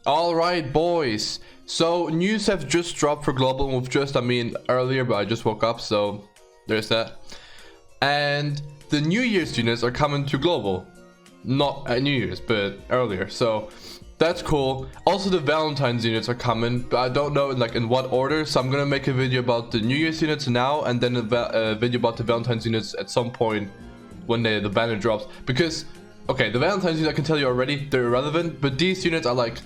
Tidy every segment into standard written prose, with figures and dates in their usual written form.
All right, boys. So news have just dropped for global. With just, I mean, earlier, but I just woke up, so there's that. And the New Year's units are coming to global, not at New Year's, but earlier. So that's cool. Also, the Valentine's units are coming, but I don't know in what order. So I'm gonna make a video about the New Year's units now, and then a video about the Valentine's units at some point when the banner drops. Because okay, the Valentine's units I can tell you already they're irrelevant, but these units are like,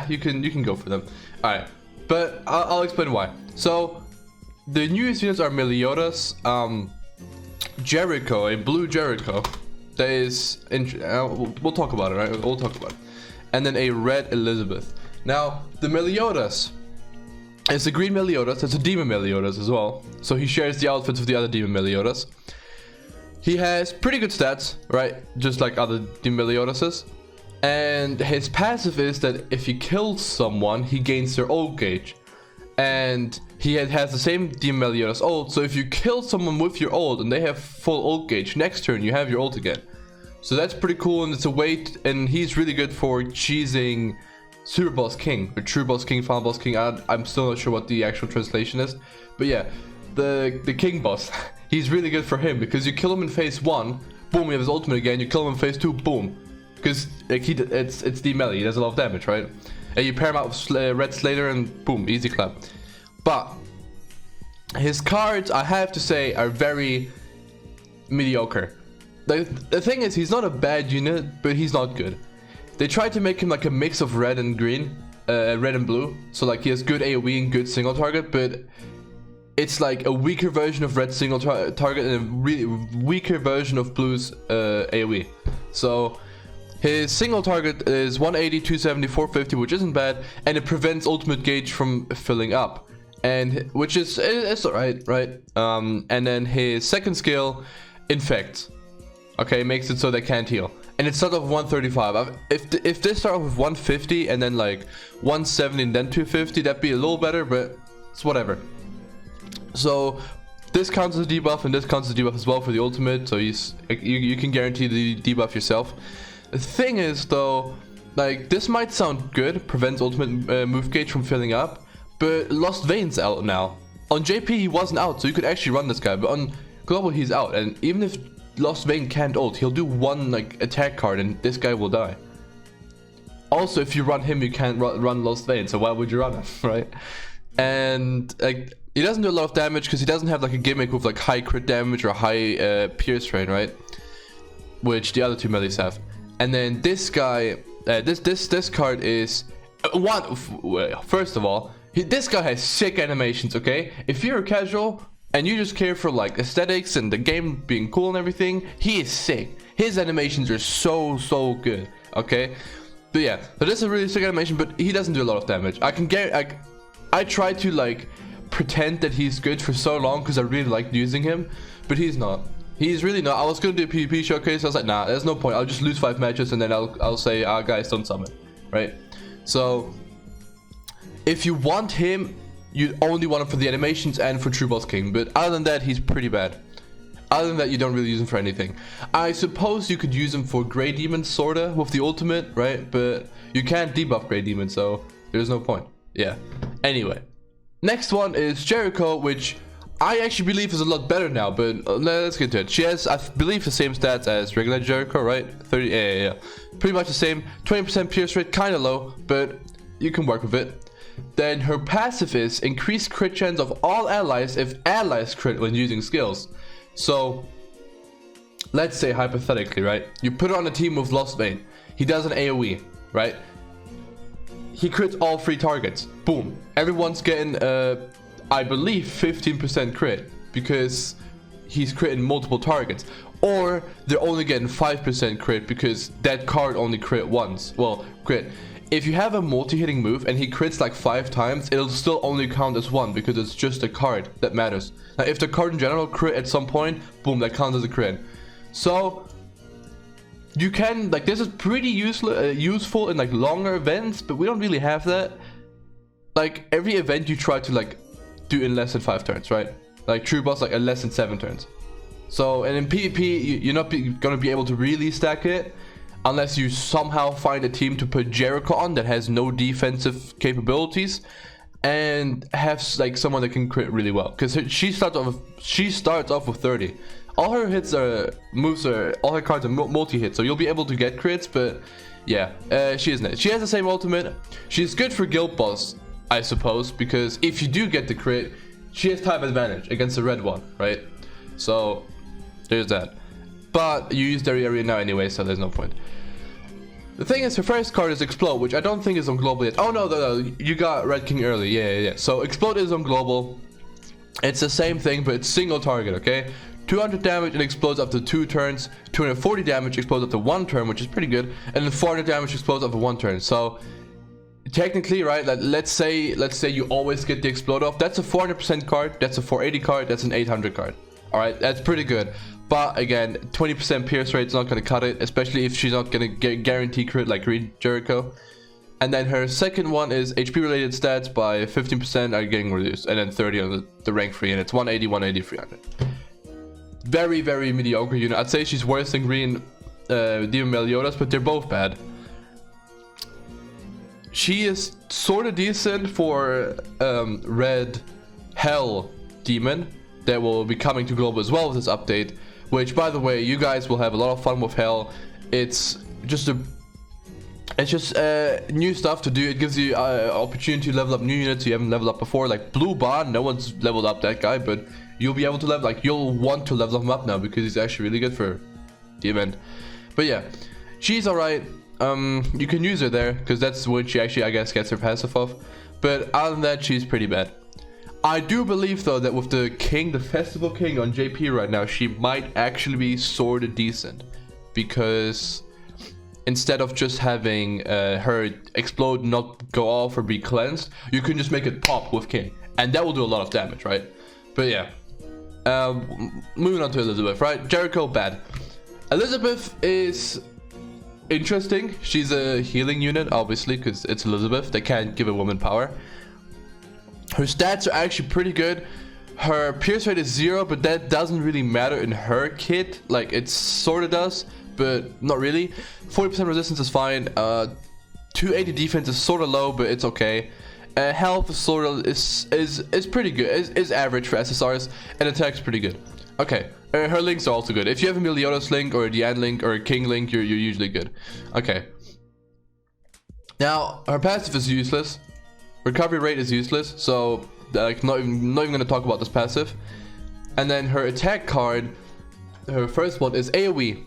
you can go for them. All right, but I'll explain why. So the New Year's units are Meliodas, Jericho, a blue Jericho. That is, we'll talk about it, right? We'll talk about it. And then a red Elizabeth. Now the Meliodas, it's a green Meliodas. It's a demon Meliodas as well. So he shares the outfits of the other demon Meliodas. He has pretty good stats, right? Just like other demon Meliodases. And his passive is that if he kills someone, he gains their ult gauge. And he has the same demon Meliodas ult. So if you kill someone with your ult and they have full ult gauge, next turn you have your ult again. So that's pretty cool, and it's a weight, and he's really good for cheesing Super Boss King, or True Boss King, Final Boss King. I'm still not sure what the actual translation is, but yeah, the King Boss, he's really good for him, because you kill him in phase 1, boom, you have his ultimate again, you kill him in phase 2, boom, because like, it's the melee, he does a lot of damage, right? And you pair him out with Red Slater, and boom, easy clap. But his cards, I have to say, are very mediocre. The thing is, he's not a bad unit, but he's not good. They tried to make him like a mix of red and green, red and blue. So like he has good AoE and good single target, but it's like a weaker version of red single target and a really weaker version of blue's AoE. So his single target is 180, 270, 450, which isn't bad, and it prevents ultimate gauge from filling up, and which is it's alright, right? And then his second skill, infect. Okay, makes it so they can't heal, and it starts off 135. If they start off with 150 and then like 170 and then 250, that'd be a little better, but it's whatever. So this counts as a debuff, and this counts as a debuff as well for the ultimate. So you can guarantee the debuff yourself. The thing is though, like this might sound good, prevents ultimate move gauge from filling up, but Lost Veins out now. On JP he wasn't out, so you could actually run this guy, but on global he's out, and even if Lost Vein can't ult, he'll do one like attack card and this guy will die. Also, if you run him, you can't run Lost Vein, so why would you run him, right? And like he doesn't do a lot of damage because he doesn't have like a gimmick with like high crit damage or high pierce rate, right? Which the other two melees have. And then this guy, this card is first of all, this guy has sick animations. Okay, if you're a casual and you just care for like aesthetics and the game being cool and everything, he is sick. His animations are so good. Okay, but yeah, so this is a really sick animation, but he doesn't do a lot of damage. I tried to like pretend that he's good for so long because I really liked using him, but he's not. He's really not. I was gonna do a PvP showcase. I was like, nah, there's no point. I'll just lose 5 matches and then I'll say, guys, don't summon, right? So if you want him, you only want him for the animations and for True Boss King, but other than that, he's pretty bad. Other than that, you don't really use him for anything. I suppose you could use him for Grey Demon, sorta, with the ultimate, right? But you can't debuff Grey Demon, so there's no point. Yeah. Anyway, next one is Jericho, which I actually believe is a lot better now, but let's get to it. She has, I believe, the same stats as regular Jericho, right? 30, yeah. Pretty much the same. 20% pierce rate, kind of low, but you can work with it. Then her passive is increased crit chance of all allies if allies crit when using skills. So let's say hypothetically, right, you put her on a team with Lost Vein. He does an AoE, right? He crits all 3 targets. Boom. Everyone's getting I believe 15% crit because he's critting multiple targets, or they're only getting 5% crit because that card only crit once. Well, crit. If you have a multi-hitting move and he crits like 5 times, it'll still only count as 1 because it's just a card that matters. Now, if the card in general crit at some point, boom, that counts as a crit. So you can, like, this is pretty useful in like longer events, but we don't really have that. Like every event you try to like do in less than 5 turns, right? Like True Boss, like in less than 7 turns. So, and in PvP, you're not gonna be able to really stack it unless you somehow find a team to put Jericho on that has no defensive capabilities and have like someone that can crit really well, because she starts off with 30. All her hits are moves are all her cards are multi-hit, so you'll be able to get crits. But yeah, she isn't it. She has the same ultimate. She's good for guild boss, I suppose, because if you do get the crit, she has time advantage against the red one, right? So there's that. But you use their area now anyway, so there's no point. The thing is, her first card is Explode, which I don't think is on global yet. Oh no, you got Red King early. Yeah. So Explode is on global. It's the same thing, but it's single target, okay? 200 damage, it explodes up to 2 turns. 240 damage explodes up to 1 turn, which is pretty good. And then 400 damage explodes up to 1 turn. So technically, right, like, let's say you always get the Explode off. That's a 400% card, that's a 480 card, that's an 800 card. Alright, that's pretty good. But again, 20% pierce rate is not going to cut it, especially if she's not going to guarantee crit like Green Jericho. And then her second one is HP related stats by 15% are getting reduced, and then 30 on the rank 3, and it's 180, 180, 300. Very, very mediocre unit. I'd say she's worse than Green Demon Meliodas, but they're both bad. She is sort of decent for Red Hell Demon that will be coming to global as well with this update. Which, by the way, you guys will have a lot of fun with Hell. It's just new stuff to do. It gives you opportunity to level up new units you haven't leveled up before, like Blue Bond. No one's leveled up that guy, but you'll be able to level, like, you'll want to level him up now because he's actually really good for the event. But yeah, she's alright. You can use her there because that's when she actually, I guess, gets her passive off. But other than that, she's pretty bad. I do believe though that with the king, the festival king on JP right now, she might actually be sort of decent, because instead of just having her explode not go off or be cleansed, you can just make it pop with king, and that will do a lot of damage, right? But yeah, moving on to Elizabeth, right? Jericho, bad. Elizabeth is interesting. She's a healing unit, obviously, because it's Elizabeth. They can't give a woman power. Her stats are actually pretty good. Her pierce rate is 0, but that doesn't really matter in her kit. Like, it sort of does, but not really. 40% resistance is fine. 280 defense is sort of low, but it's okay. Health is sort of is pretty good. Is average for SSRs, and attack's pretty good. Okay, her links are also good. If you have a Meliodas link or a Diane link or a King link, you're usually good. Okay. Now her passive is useless. Recovery rate is useless, so like not even gonna talk about this passive. And then her attack card, her first one is AoE,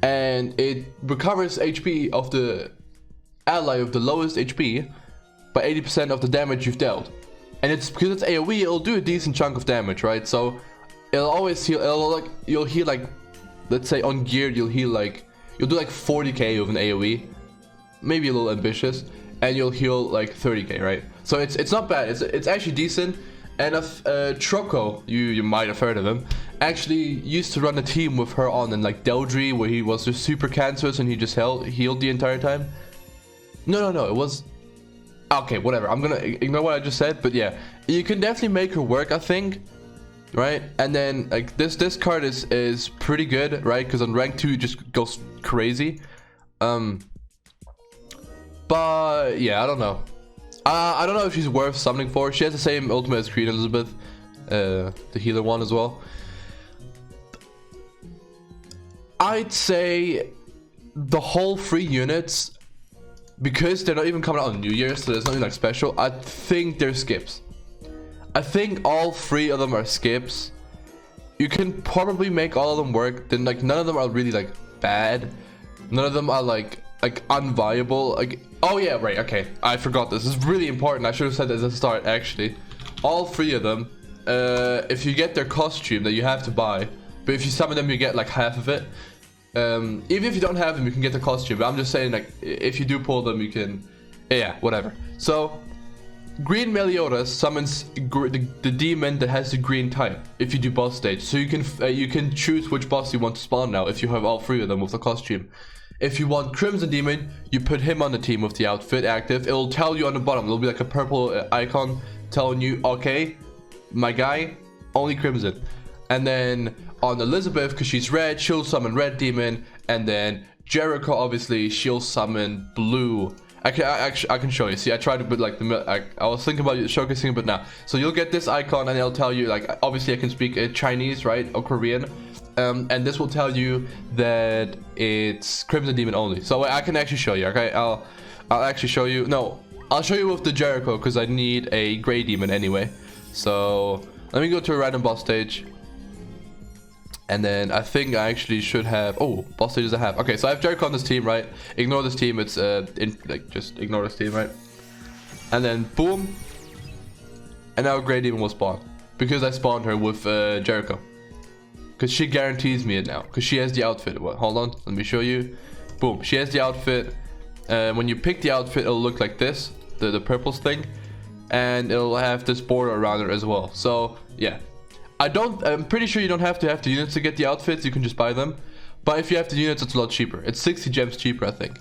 and it recovers HP of the ally of the lowest HP by 80% of the damage you've dealt. And it's because it's AoE, it'll do a decent chunk of damage, right? So it'll always heal. You'll heal like, let's say on geared, you'll do like 40k with an AoE, maybe a little ambitious. And you'll heal like 30k, right? So it's not bad. It's actually decent. And Troco, you might have heard of him, actually used to run a team with her on in like Deldry, where he was just super cancerous and he just healed the entire time. No, it was okay. Whatever. I'm gonna ignore what I just said. But yeah, you can definitely make her work, I think, right? And then like this card is pretty good, right? Because on rank 2 it just goes crazy. But yeah, I don't know. I don't know if she's worth summoning for. She has the same ultimate as Queen Elizabeth, the healer one as well. I'd say the whole 3 units, because they're not even coming out on New Year's, so there's nothing like special. I think they're skips. I think all 3 of them are skips. You can probably make all of them work. Then like none of them are really like bad. None of them are like unviable. Like, oh yeah, right, okay, I forgot this. This is really important. I should have said this at the start. Actually, all 3 of them, if you get their costume that you have to buy, but if you summon them you get like half of it. Even if you don't have them, you can get the costume, but I'm just saying, like, if you do pull them, you can, yeah, whatever. So Green Meliodas summons the demon that has the green type if you do boss stage, so you can choose which boss you want to spawn now if you have all 3 of them with the costume. If you want Crimson Demon, you put him on the team with the outfit active. It'll tell you on the bottom. It'll be like a purple icon telling you, okay, my guy, only Crimson. And then on Elizabeth, because she's red, she'll summon Red Demon. And then Jericho, obviously, she'll summon blue. I can show you. See, I tried to put like I was thinking about showcasing it, but now. So you'll get this icon, and it'll tell you like obviously I can speak Chinese, right, or Korean, and this will tell you that it's Crimson Demon only. So I can actually show you. Okay, I'll actually show you. No, I'll show you with the Jericho because I need a Gray Demon anyway. So let me go to a random boss stage. And then I think I actually should have, oh, boss stages I have. Okay, so I have Jericho on this team, right? Ignore this team, it's just ignore this team, right? And then boom, and now Grey Demon will spawn because I spawned her with Jericho, because she guarantees me it now, because she has the outfit. Well, hold on, let me show you. Boom, she has the outfit. When you pick the outfit, it'll look like this, the purples thing, and it'll have this border around it as well. So yeah, I'm pretty sure you don't have to have the units to get the outfits. You can just buy them. But if you have the units, it's a lot cheaper. It's 60 gems cheaper, I think.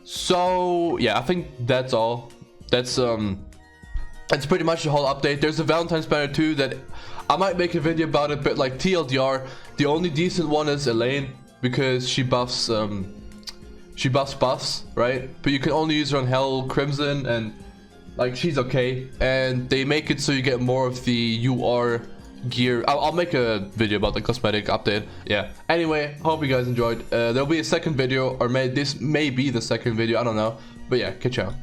So yeah, I think that's all. That's pretty much the whole update. There's a Valentine's banner too that I might make a video about it, but like TLDR, the only decent one is Elaine because she buffs buffs, right? But you can only use her on Hell Crimson, and like she's okay. And they make it so you get more of the UR gear. I'll make a video about the cosmetic update. Yeah, anyway, hope you guys enjoyed. There'll be a second video, or this may be the second video, I don't know, but yeah, catch you out.